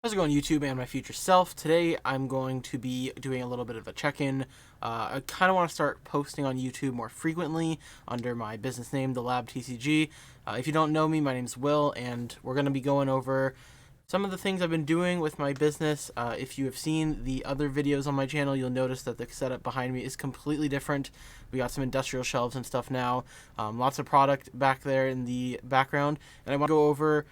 How's it going, YouTube and my future self? Today I'm going to be doing a little bit of a check-in. I kind of want to start posting on YouTube more frequently under my business name, the Lab TCG. If you don't know me, my name's Will, and we're going to be going over some of the things I've been doing with my business. If you have seen the other videos on my channel, you'll notice that the setup behind me is completely different. We got some industrial shelves and stuff now, lots of product back there in the background, and I want to go over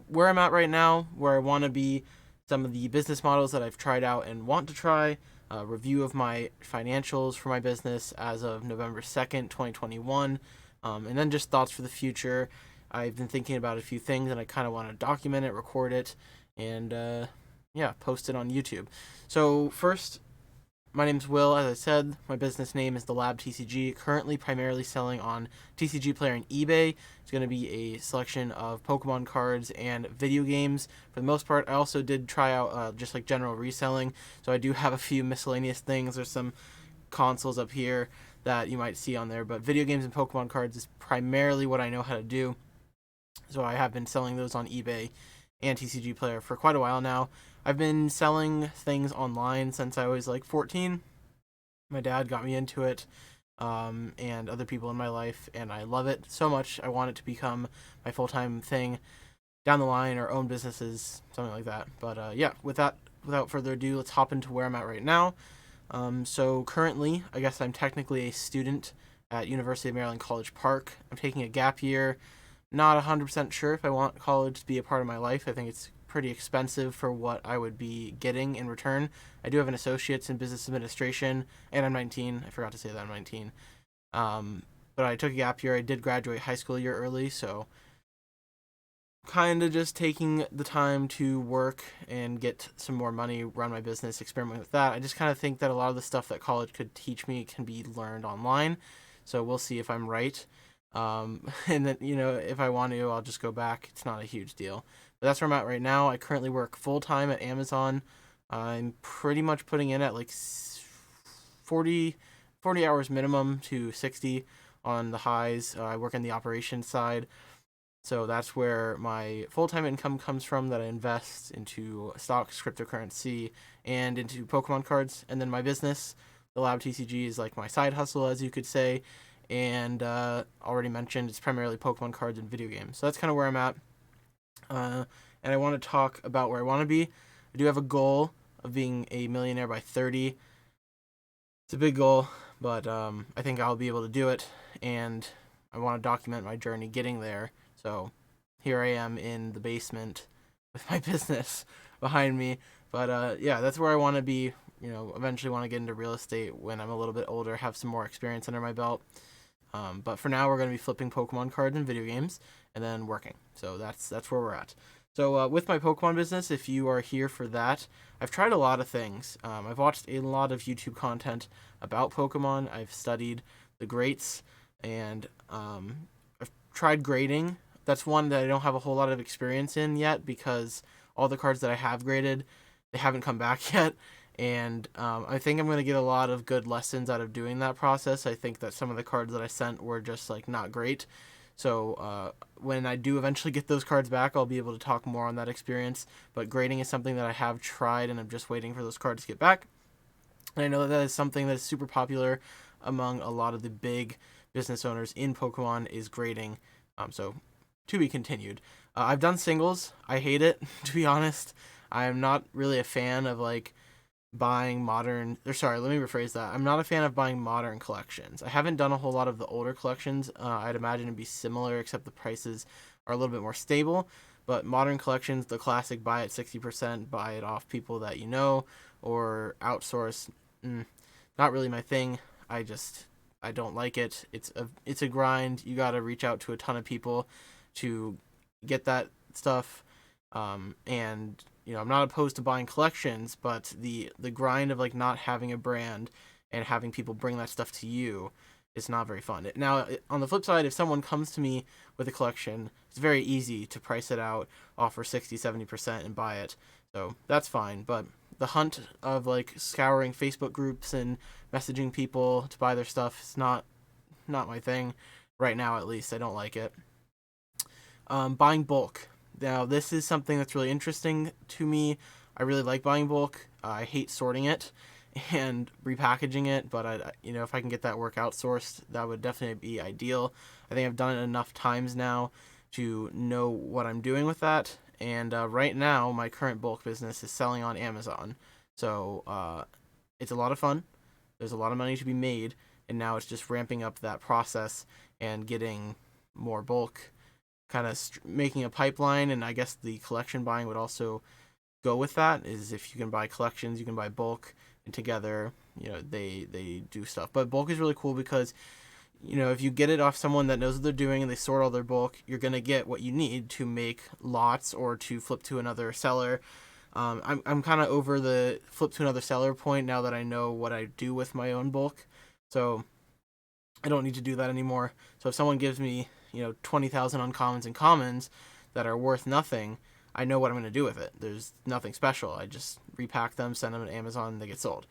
where I'm at right now, where I want to be, some of the business models that I've tried out and want to try, a review of my financials for my business as of November 2nd, 2021, and then just thoughts for the future. I've been thinking about a few things and I kind of want to document it, record it, and post it on YouTube. So first, my name's Will. As I said, my business name is the Lab TCG. Currently, primarily selling on TCG Player and eBay. It's going to be a selection of Pokemon cards and video games. For the most part, I also did try out just like general reselling. So I do have a few miscellaneous things. There's some consoles up here that you might see on there, but video games and Pokemon cards is primarily what I know how to do. So I have been selling those on eBay and TCG Player for quite a while now. I've been selling things online since I was like 14. My dad got me into it, and other people in my life, and I love it so much. I want it to become my full-time thing down the line, or own businesses, something like that. But without further ado, let's hop into where I'm at right now. So currently, I guess I'm technically a student at University of Maryland College Park. I'm taking a gap year. Not 100% sure if I want college to be a part of my life. I think it's pretty expensive for what I would be getting in return. I do have an associate's in business administration, and I'm 19. I forgot to say that I'm 19. But I took a gap year. I did graduate high school a year early, so kind of just taking the time to work and get some more money, run my business, experiment with that. I just kind of think that a lot of the stuff that college could teach me can be learned online, so we'll see if I'm right. And then, if I want to, I'll just go back. It's not a huge deal. But that's where I'm at right now. I currently work full-time at Amazon. I'm pretty much putting in at like 40 hours minimum to 60 on the highs. I work in the operations side. So that's where my full-time income comes from, that I invest into stocks, cryptocurrency, and into Pokemon cards. And then my business, the Lab TCG, is like my side hustle, as you could say. And already mentioned, it's primarily Pokemon cards and video games. So that's kind of where I'm at. And I want to talk about where I want to be. I do have a goal of being a millionaire by 30. It's a big goal, but I think I'll be able to do it. And I want to document my journey getting there. So here I am in the basement with my business behind me. But that's where I want to be. Eventually want to get into real estate when I'm a little bit older, have some more experience under my belt. But for now, we're going to be flipping Pokemon cards and video games, and then working. So that's where we're at. So with my Pokemon business, if you are here for that, I've tried a lot of things. I've watched a lot of YouTube content about Pokemon. I've studied the greats, and I've tried grading. That's one that I don't have a whole lot of experience in yet, because all the cards that I have graded, they haven't come back yet. And I think I'm going to get a lot of good lessons out of doing that process. I think that some of the cards that I sent were just like not great. So when I do eventually get those cards back, I'll be able to talk more on that experience. But grading is something that I have tried, and I'm just waiting for those cards to get back. And I know that is something that is super popular among a lot of the big business owners in Pokemon, is grading. So to be continued. I've done singles. I hate it, to be honest. I'm not really a fan of buying modern, or sorry, let me rephrase that. I'm not a fan of buying modern collections. I haven't done a whole lot of the older collections. I'd imagine it'd be similar, except the prices are a little bit more stable. But modern collections, the classic buy at 60%, buy it off people that you know, or outsource, not really my thing. I don't like it. It's a grind. You gotta reach out to a ton of people to get that stuff, and I'm not opposed to buying collections, but the grind of not having a brand and having people bring that stuff to you is not very fun. Now, on the flip side, if someone comes to me with a collection, it's very easy to price it out, offer 60-70%, and buy it. So that's fine. But the hunt of scouring Facebook groups and messaging people to buy their stuff is not my thing right now. At least I don't like it. Buying bulk. Now, this is something that's really interesting to me. I really like buying bulk. I hate sorting it and repackaging it, but if I can get that work outsourced, that would definitely be ideal. I think I've done it enough times now to know what I'm doing with that. And right now, my current bulk business is selling on Amazon. So it's a lot of fun. There's a lot of money to be made, and now it's just ramping up that process and getting more bulk, kind of making a pipeline. And I guess the collection buying would also go with that. Is if you can buy collections, you can buy bulk, and together, they do stuff. But bulk is really cool because if you get it off someone that knows what they're doing and they sort all their bulk, you're going to get what you need to make lots or to flip to another seller. I'm kind of over the flip to another seller point now that I know what I do with my own bulk. So I don't need to do that anymore. So if someone gives me, 20,000 uncommons and commons that are worth nothing, I know what I'm going to do with it. There's nothing special. I just repack them, send them to Amazon, and they get sold.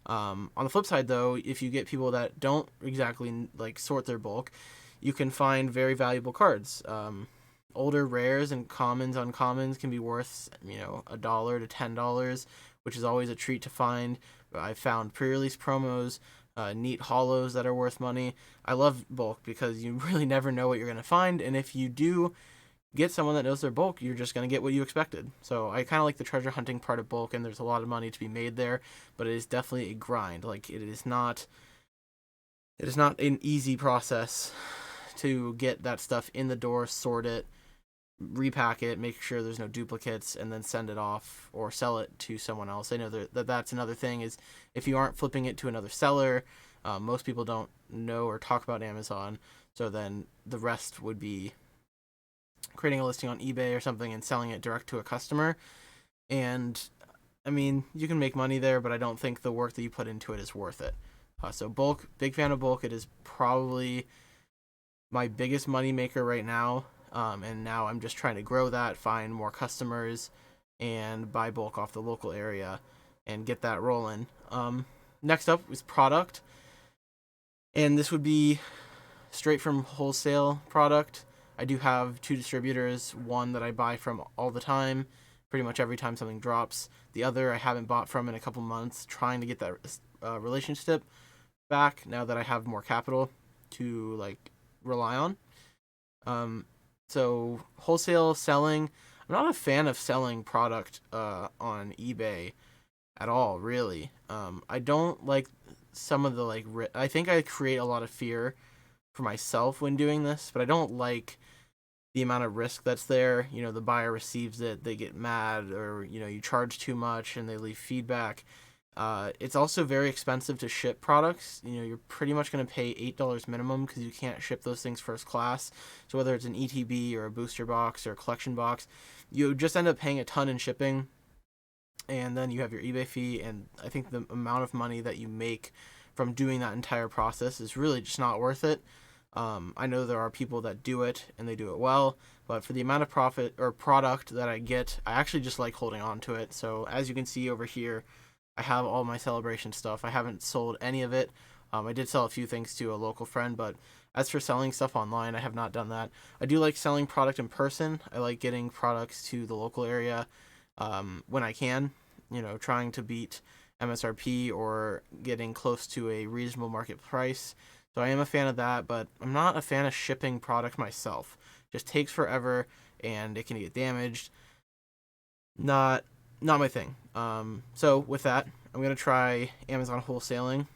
On the flip side, though, if you get people that don't exactly sort their bulk, you can find very valuable cards. Older rares and commons, uncommons can be worth $1 to $10, which is always a treat to find. I've found pre-release promos, neat holos that are worth money. I love bulk because you really never know what you're going to find, and if you do get someone that knows their bulk, you're just going to get what you expected. So I kind of like the treasure hunting part of bulk, and there's a lot of money to be made there, but it is definitely a grind. It is not an easy process to get that stuff in the door, sort it, repack it, make sure there's no duplicates, and then send it off or sell it to someone else. I know that's another thing, is if you aren't flipping it to another seller, most people don't know or talk about Amazon, so then the rest would be creating a listing on eBay or something and selling it direct to a customer. And I mean, you can make money there, but I don't think the work that you put into it is worth it. So bulk, big fan of bulk. It is probably my biggest money maker right now. And now I'm just trying to grow that, find more customers, and buy bulk off the local area and get that rolling. Next up is product. And this would be straight from wholesale product. I do have 2 distributors, one that I buy from all the time, pretty much every time something drops. The other I haven't bought from in a couple months, trying to get that relationship back now that I have more capital to rely on. So wholesale selling, I'm not a fan of selling product on eBay at all, really. I don't like some of the I think I create a lot of fear for myself when doing this, but I don't like the amount of risk that's there. The buyer receives it, they get mad, or you charge too much and they leave feedback. It's also very expensive to ship products. You're pretty much going to pay $8 minimum because you can't ship those things first class. So whether it's an ETB or a booster box or a collection box, you just end up paying a ton in shipping, and then you have your eBay fee. And I think the amount of money that you make from doing that entire process is really just not worth it. I know there are people that do it and they do it well, but for the amount of profit or product that I get, I actually just like holding on to it. So as you can see over here, I have all my celebration stuff. I haven't sold any of it. I did sell a few things to a local friend, but as for selling stuff online, I have not done that. I do like selling product in person. I like getting products to the local area when I can, trying to beat MSRP or getting close to a reasonable market price. So I am a fan of that, but I'm not a fan of shipping product myself. It just takes forever and it can get damaged. Not my thing. So with that, I'm going to try Amazon wholesaling.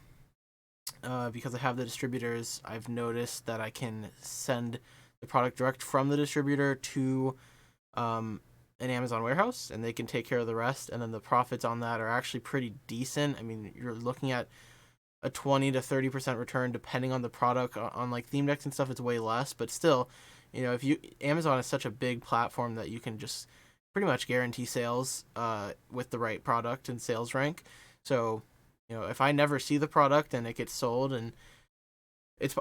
Because I have the distributors, I've noticed that I can send the product direct from the distributor to an Amazon warehouse, and they can take care of the rest, and then the profits on that are actually pretty decent. I mean, you're looking at a 20 to 30% return depending on the product. On theme decks and stuff, it's way less, but still, if Amazon is such a big platform that you can just pretty much guarantee sales with the right product and sales rank. So if I never see the product and it gets sold, and it's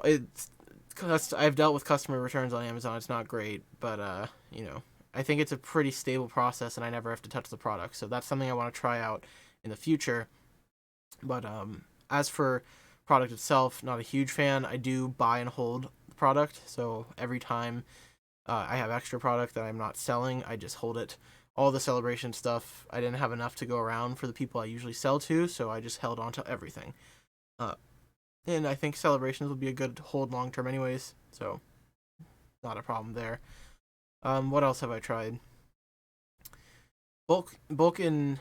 I've dealt with customer returns on Amazon, it's not great, but I think it's a pretty stable process and I never have to touch the product. So that's something I want to try out in the future. But as for product itself, not a huge fan. I do buy and hold the product, so every time I have extra product that I'm not selling. I just hold it. All the celebration stuff, I didn't have enough to go around for the people I usually sell to, so I just held on to everything. Uh, and I think celebrations will be a good hold long term, anyways. So not a problem there. What else have I tried? Bulk, bulk in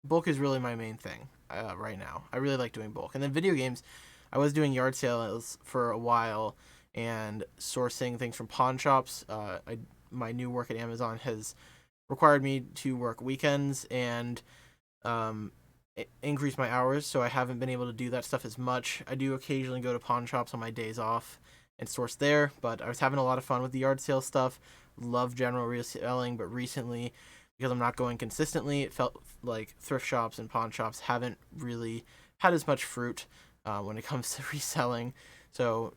bulk is really my main thing right now. I really like doing bulk, and then video games. I was doing yard sales for a while and sourcing things from pawn shops. My new work at Amazon has required me to work weekends and um, increase my hours, so I haven't been able to do that stuff as much. I do occasionally go to pawn shops on my days off and source there, but I was having a lot of fun with the yard sale stuff. Love general reselling, but recently, because I'm not going consistently, it felt like thrift shops and pawn shops haven't really had as much fruit when it comes to reselling. So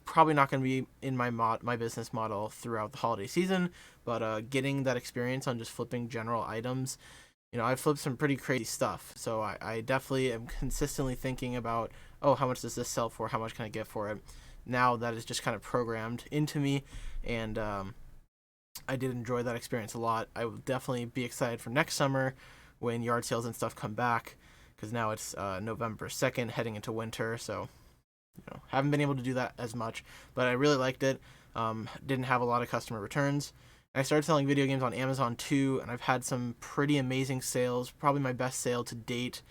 probably not going to be in my business model throughout the holiday season, but getting that experience on just flipping general items. I've flipped some pretty crazy stuff, so I definitely am consistently thinking about, oh, how much does this sell for? How much can I get for it? Now that is just kind of programmed into me, and I did enjoy that experience a lot. I will definitely be excited for next summer when yard sales and stuff come back, because now it's November 2nd, heading into winter, so haven't been able to do that as much, but I really liked it. Didn't have a lot of customer returns. I started selling video games on Amazon too, and I've had some pretty amazing sales. Probably my best sale to date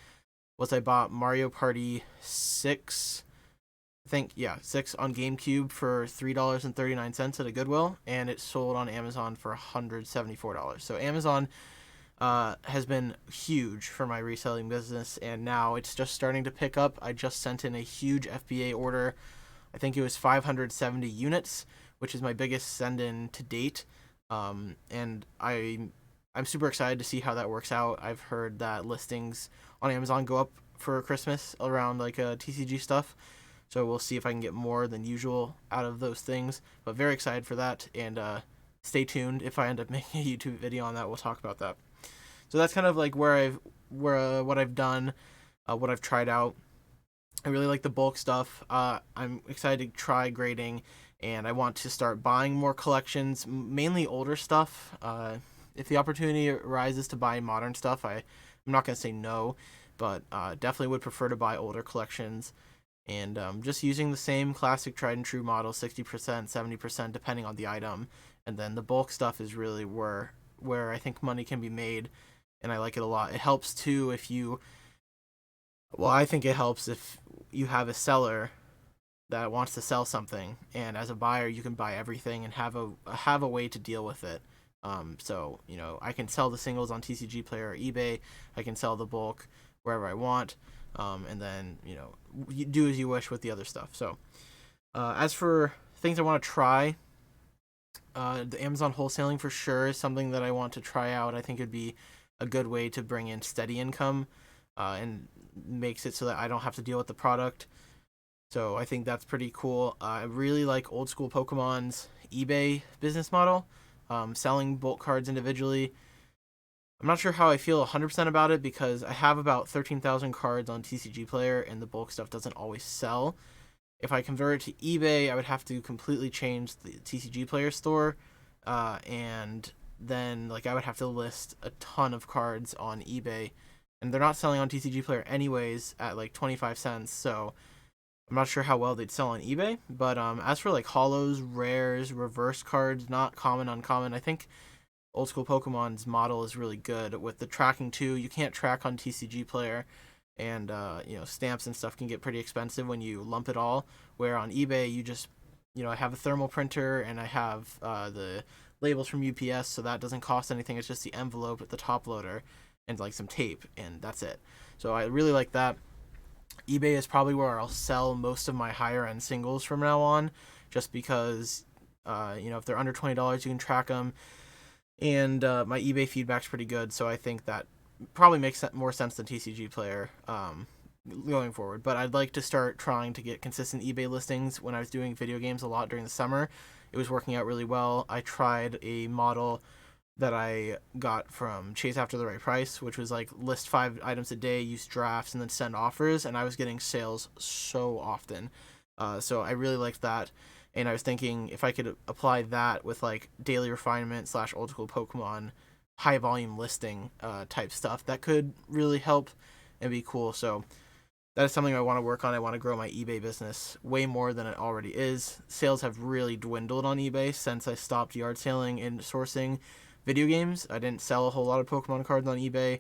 was I bought Mario Party 6, I think, yeah, 6 on GameCube for $3.39 at a Goodwill, and it sold on Amazon for $174. So Amazon has been huge for my reselling business, and now it's just starting to pick up. I just sent in a huge FBA order. I think it was 570 units, which is my biggest send-in to date. And I'm super excited to see how that works out. I've heard that listings on Amazon go up for Christmas around like TCG stuff. So we'll see if I can get more than usual out of those things. But very excited for that, and stay tuned. If I end up making a YouTube video on that, we'll talk about that. So that's kind of like what I've done, what I've tried out. I really like the bulk stuff. I'm excited to try grading, and I want to start buying more collections, mainly older stuff. If the opportunity arises to buy modern stuff, I'm not going to say no, but definitely would prefer to buy older collections. And just using the same classic tried and true model, 60%, 70%, depending on the item. And then the bulk stuff is really where I think money can be made, and I like it a lot. It helps too I think it helps if you have a seller that wants to sell something, and as a buyer you can buy everything and have a way to deal with it. So I can sell the singles on TCG Player or eBay. I can sell the bulk wherever I want, and then you do as you wish with the other stuff. So as for things I want to try, the Amazon wholesaling for sure is something that I want to try out. I think it'd be a good way to bring in steady income, and makes it so that I don't have to deal with the product. So I think that's pretty cool. I really like old school Pokemon's eBay business model, selling bulk cards individually. I'm not sure how I feel 100% about it, because I have about 13,000 cards on TCG Player, and the bulk stuff doesn't always sell. If I convert it to eBay, I would have to completely change the TCG Player store, and then I would have to list a ton of cards on eBay, and they're not selling on TCG Player anyways at 25 cents, so I'm not sure how well they'd sell on eBay. But as for holos, rares, reverse cards, not common, uncommon, I think old school Pokemon's model is really good with the tracking too. You can't track on TCG Player, and stamps and stuff can get pretty expensive when you lump it all, where on eBay you just I have a thermal printer, and I have the labels from UPS, so that doesn't cost anything. It's just the envelope at the top loader and some tape, and that's it. So I really like that. eBay is probably where I'll sell most of my higher end singles from now on, just because if they're under $20 you can track them, and my eBay feedback's pretty good, so I think that probably makes more sense than TCG Player going forward. But I'd like to start trying to get consistent eBay listings. When I was doing video games a lot during the summer, it was working out really well. I tried a model that I got from Chase After the Right Price, which was list 5 items a day, use drafts, and then send offers, and I was getting sales so often. So I really liked that, And I was thinking if I could apply that with like daily refinement / old school Pokemon high volume listing type stuff, that could really help and be cool. So that is something I want to work on. I want to grow my eBay business way more than it already is. Sales have really dwindled on eBay since I stopped yard selling and sourcing video games. I didn't sell a whole lot of Pokemon cards on eBay.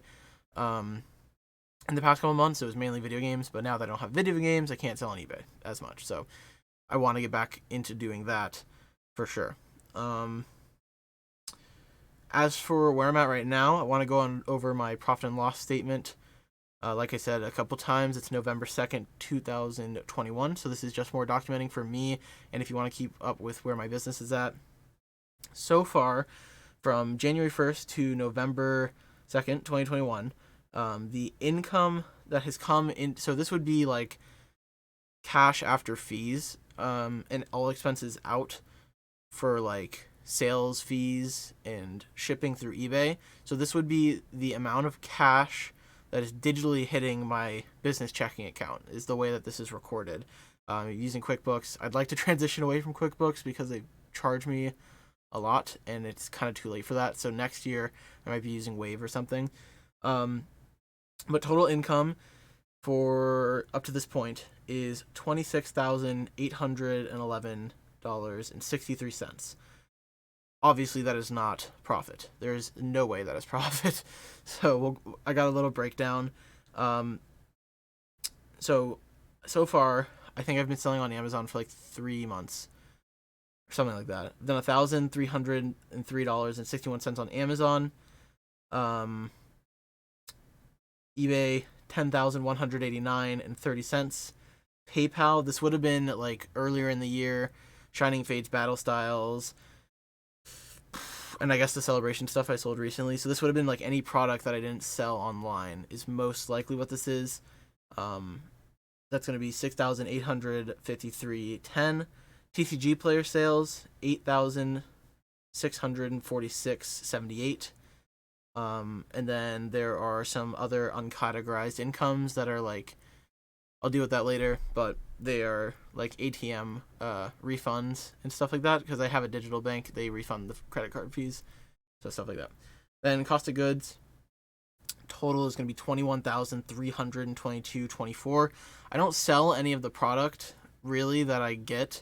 In the past couple months, it was mainly video games, but now that I don't have video games, I can't sell on eBay as much. So I want to get back into doing that for sure. As for where I'm at right now, I want to go on over my profit and loss statement. Like I said a couple times, it's November 2nd, 2021. So this is just more documenting for me. And if you want to keep up with where my business is at. So far, from January 1st to November 2nd, 2021, the income that has come in, so this would be like cash after fees, and all expenses out for like sales fees and shipping through eBay. So this would be the amount of cash that is digitally hitting my business checking account, is the way that this is recorded. Using QuickBooks. I'd like to transition away from QuickBooks because they charge me a lot and it's kind of too late for that. So next year I might be using Wave or something. But total income for up to this point is $26,811.63. Obviously, that is not profit. There's no way that is profit. So I got a little breakdown. So far, I think I've been selling on Amazon for like 3 months, or something like that. I've done $1,303.61 on Amazon. eBay, $10,189.30. PayPal, this would have been like earlier in the year. Shining Fates Battle Styles, and I guess the celebration stuff I sold recently. So this would have been like any product that I didn't sell online is most likely what this is. That's going to be $6,853.10. TCG player sales, $8,646.78. And then there are some other uncategorized incomes that are like, I'll deal with that later, but they are like ATM refunds and stuff like that, because I have a digital bank. They refund the credit card fees, so stuff like that. Then cost of goods total is going to be $21,322.24. I don't sell any of the product really that I get.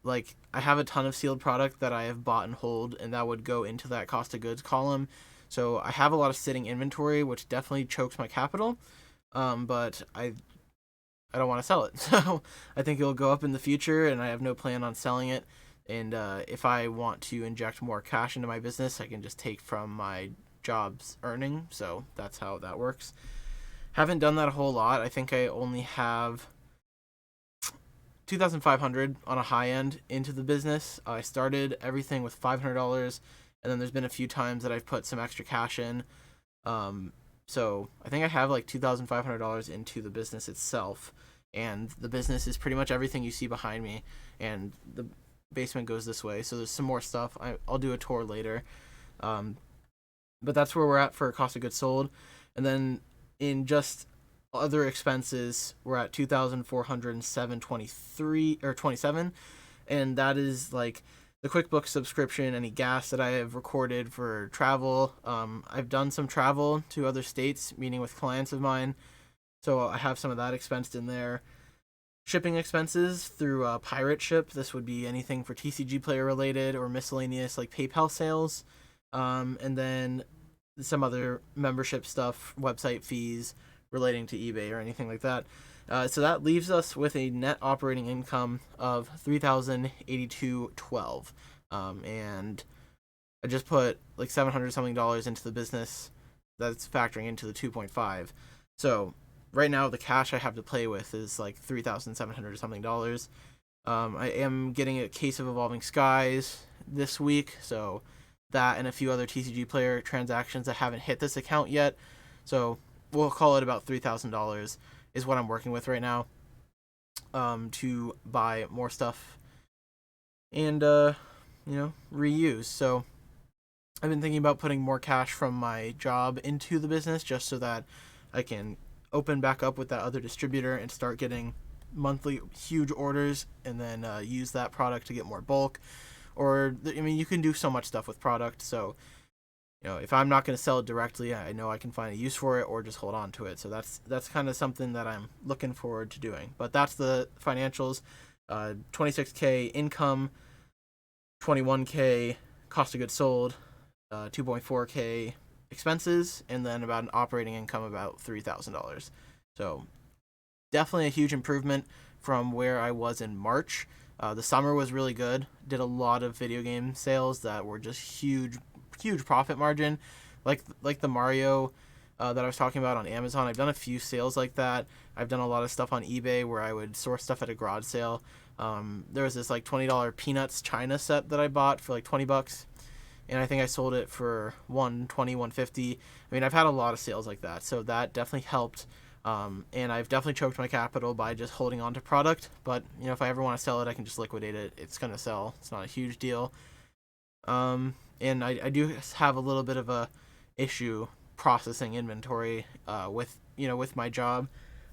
Like, I have a ton of sealed product that I have bought and hold, and that would go into that cost of goods column. So I have a lot of sitting inventory, which definitely chokes my capital. But I don't want to sell it. So I think it'll go up in the future, and I have no plan on selling it. And if I want to inject more cash into my business, I can just take from my job's earning. So that's how that works. Haven't done that a whole lot. I think I only have $2,500 on a high end into the business. I started everything with $500, and then there's been a few times that I've put some extra cash in. So I think I have like $2,500 into the business itself, and the business is pretty much everything you see behind me, and the basement goes this way. So there's some more stuff. I'll do a tour later. But that's where we're at for cost of goods sold. And then in just other expenses, we're at $2,407.23 or 27, and that is like the QuickBooks subscription, any gas that I have recorded for travel. I've done some travel to other states, meeting with clients of mine, so I have some of that expensed in there. Shipping expenses through Pirate Ship. This would be anything for TCG player related or miscellaneous like PayPal sales, and then some other membership stuff, website fees relating to eBay or anything like that. So that leaves us with a net operating income of $3,082.12. And I just put like $700 something into the business. That's factoring into the 2.5. So right now the cash I have to play with is like $3,700 something. I am getting a case of Evolving Skies this week, so that and a few other TCG player transactions that haven't hit this account yet. So we'll call it about $3,000 is what I'm working with right now, to buy more stuff and reuse. So I've been thinking about putting more cash from my job into the business just so that I can open back up with that other distributor and start getting monthly huge orders and then use that product to get more bulk. Or you can do so much stuff with product. So if I'm not going to sell it directly, I know I can find a use for it or just hold on to it. So that's kind of something that I'm looking forward to doing. But that's the financials. 26K income, 21K cost of goods sold, 2.4K expenses, and then about an operating income of about $3,000. So definitely a huge improvement from where I was in March. The summer was really good. Did a lot of video game sales that were just huge profit margin, like the Mario that I was talking about on Amazon. I've done a few sales like that. I've done a lot of stuff on eBay where I would source stuff at a garage sale. There was this like $20 Peanuts China set that I bought for like $20, and I think I sold it for $120, $150. I've had a lot of sales like that, so that definitely helped. And I've definitely choked my capital by just holding on to product. But if I ever want to sell it, I can just liquidate it. It's gonna sell. It's not a huge deal. And I do have a little bit of a issue processing inventory with my job.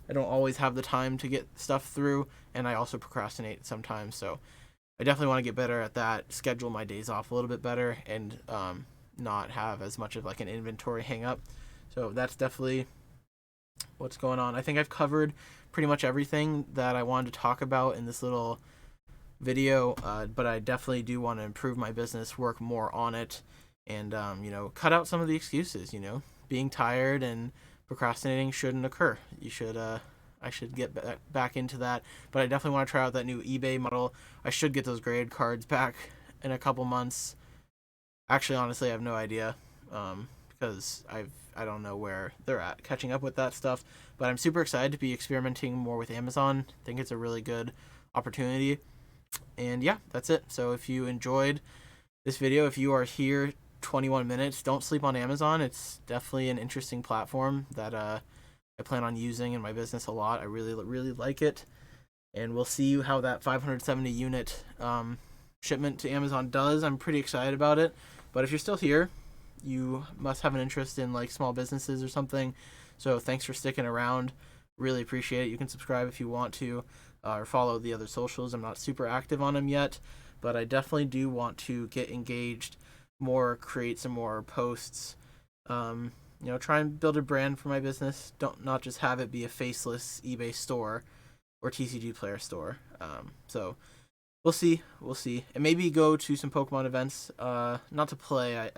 I don't always have the time to get stuff through, and I also procrastinate sometimes. So I definitely want to get better at that, schedule my days off a little bit better, and not have as much of like an inventory hang up. So that's definitely what's going on. I think I've covered pretty much everything that I wanted to talk about in this little video, but I definitely do want to improve my business, work more on it, and cut out some of the excuses. Being tired and procrastinating shouldn't occur. I should get back into that, but I definitely want to try out that new eBay model. I should get those grade cards back in a couple months. Actually, honestly, I have no idea, because I don't know where they're at catching up with that stuff, but I'm super excited to be experimenting more with Amazon. I think it's a really good opportunity. And yeah, that's it. So if you enjoyed this video, if you are here 21 minutes, don't sleep on Amazon. It's definitely an interesting platform that I plan on using in my business a lot. I really, really like it. And we'll see how that 570 unit shipment to Amazon does. I'm pretty excited about it. But if you're still here, you must have an interest in like small businesses or something. So thanks for sticking around. Really appreciate it. You can subscribe if you want to, or follow the other socials. I'm not super active on them yet, but I definitely do want to get engaged more, create some more posts, try and build a brand for my business. Not just have it be a faceless eBay store or TCG player store. So we'll see, and maybe go to some Pokemon events. Not to play. I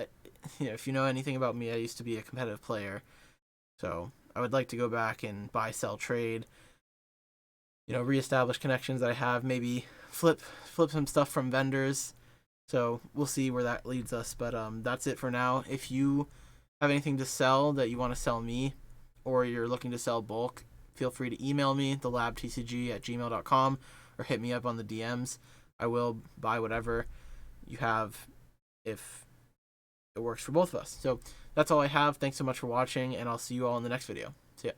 if you know anything about me, I used to be a competitive player, so I would like to go back and buy, sell, trade. Reestablish connections that I have. Maybe flip some stuff from vendors. So we'll see where that leads us. But that's it for now. If you have anything to sell that you want to sell me, or you're looking to sell bulk, feel free to email me, thelabtcg@gmail.com, or hit me up on the DMs. I will buy whatever you have if it works for both of us. So that's all I have. Thanks so much for watching, and I'll see you all in the next video. See ya.